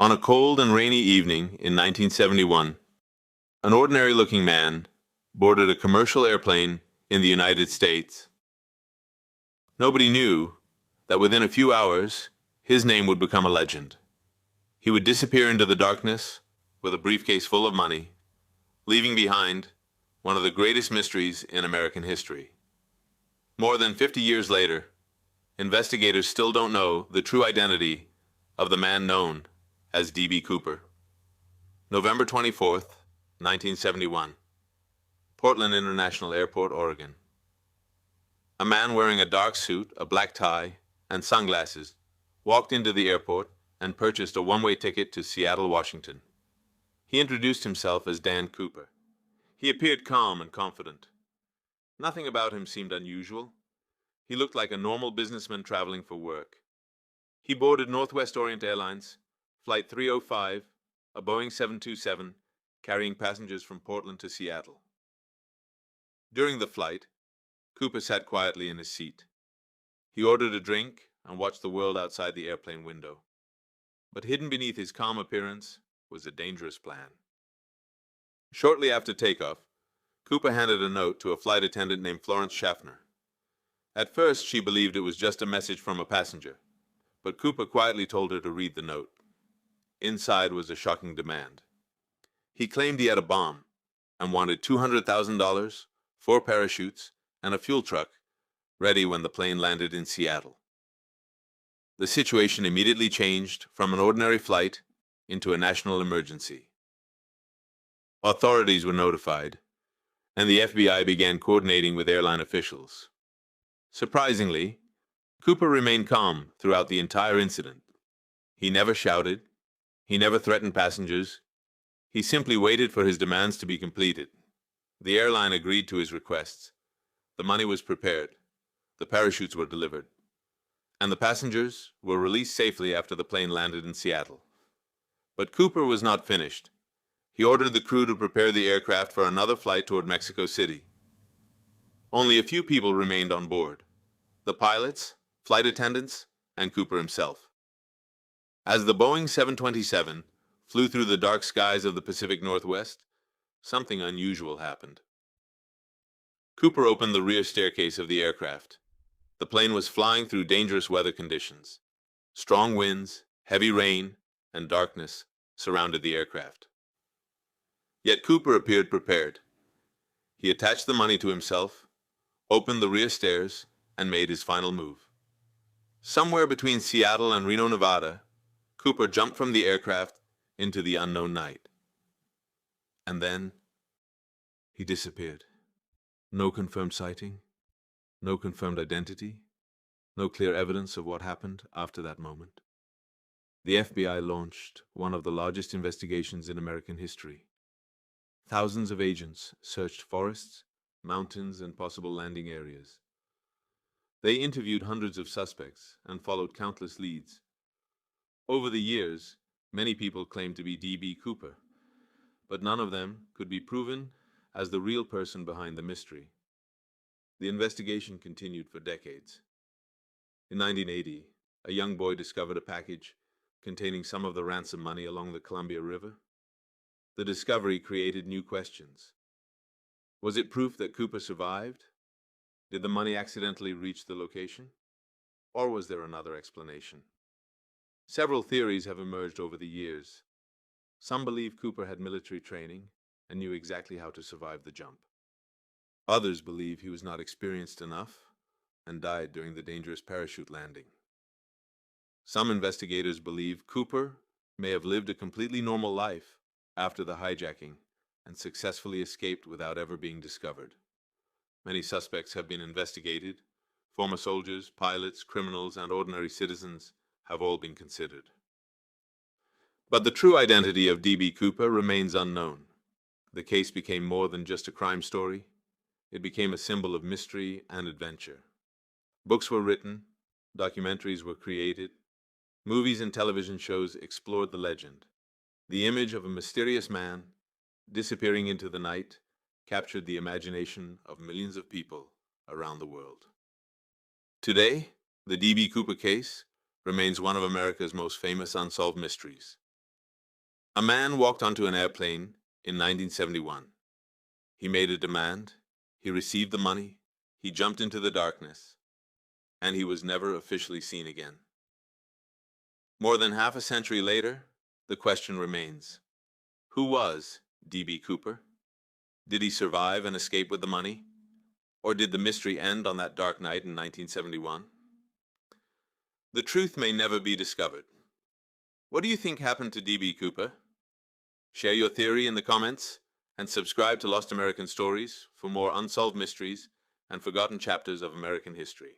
On a cold and rainy evening in 1971, an ordinary-looking man boarded a commercial airplane in the United States. Nobody knew that within a few hours, his name would become a legend. He would disappear into the darkness with a briefcase full of money, leaving behind one of the greatest mysteries in American history. More than 50 years later, investigators still don't know the true identity of the man known as D.B. Cooper. November 24th, 1971. Portland International Airport, Oregon. A man wearing a dark suit, a black tie, and sunglasses walked into the airport and purchased a one-way ticket to Seattle, Washington. He introduced himself as Dan Cooper. He appeared calm and confident. Nothing about him seemed unusual. He looked like a normal businessman traveling for work. He boarded Northwest Orient Airlines, Flight 305, a Boeing 727, carrying passengers from Portland to Seattle. During the flight, Cooper sat quietly in his seat. He ordered a drink and watched the world outside the airplane window. But hidden beneath his calm appearance was a dangerous plan. Shortly after takeoff, Cooper handed a note to a flight attendant named Florence Schaffner. At first, she believed it was just a message from a passenger, but Cooper quietly told her to read the note. Inside was a shocking demand. He claimed he had a bomb and wanted $200,000, 4 parachutes, and a fuel truck ready when the plane landed in Seattle. The situation immediately changed from an ordinary flight into a national emergency. Authorities were notified, and the FBI began coordinating with airline officials. Surprisingly, Cooper remained calm throughout the entire incident. He never shouted. He never threatened passengers. He simply waited for his demands to be completed. The airline agreed to his requests. The money was prepared. The parachutes were delivered. And the passengers were released safely after the plane landed in Seattle. But Cooper was not finished. He ordered the crew to prepare the aircraft for another flight toward Mexico City. Only a few people remained on board: the pilots, flight attendants, and Cooper himself. As the Boeing 727 flew through the dark skies of the Pacific Northwest, something unusual happened. Cooper opened the rear staircase of the aircraft. The plane was flying through dangerous weather conditions. Strong winds, heavy rain, and darkness surrounded the aircraft. Yet Cooper appeared prepared. He attached the money to himself, opened the rear stairs, and made his final move. Somewhere between Seattle and Reno, Nevada, Cooper jumped from the aircraft into the unknown night. And then he disappeared. No confirmed sighting, no confirmed identity, no clear evidence of what happened after that moment. The FBI launched one of the largest investigations in American history. Thousands of agents searched forests, mountains, and possible landing areas. They interviewed hundreds of suspects and followed countless leads. Over the years, many people claimed to be D.B. Cooper, but none of them could be proven as the real person behind the mystery. The investigation continued for decades. In 1980, a young boy discovered a package containing some of the ransom money along the Columbia River. The discovery created new questions. Was it proof that Cooper survived? Did the money accidentally reach the location? Or was there another explanation? Several theories have emerged over the years. Some believe Cooper had military training and knew exactly how to survive the jump. Others believe he was not experienced enough and died during the dangerous parachute landing. Some investigators believe Cooper may have lived a completely normal life after the hijacking and successfully escaped without ever being discovered. Many suspects have been investigated. Former soldiers, pilots, criminals, and ordinary citizens have all been considered. But the true identity of D.B. Cooper remains unknown. The case became more than just a crime story. It became a symbol of mystery and adventure. Books were written, documentaries were created, movies and television shows explored the legend. The image of a mysterious man disappearing into the night captured the imagination of millions of people around the world. Today, the D.B. Cooper case remains one of America's most famous unsolved mysteries. A man walked onto an airplane in 1971. He made a demand, he received the money, he jumped into the darkness, and he was never officially seen again. More than half a century later, the question remains: who was D.B. Cooper? Did he survive and escape with the money? Or did the mystery end on that dark night in 1971? The truth may never be discovered. What do you think happened to D.B. Cooper? Share your theory in the comments and subscribe to Lost American Stories for more unsolved mysteries and forgotten chapters of American history.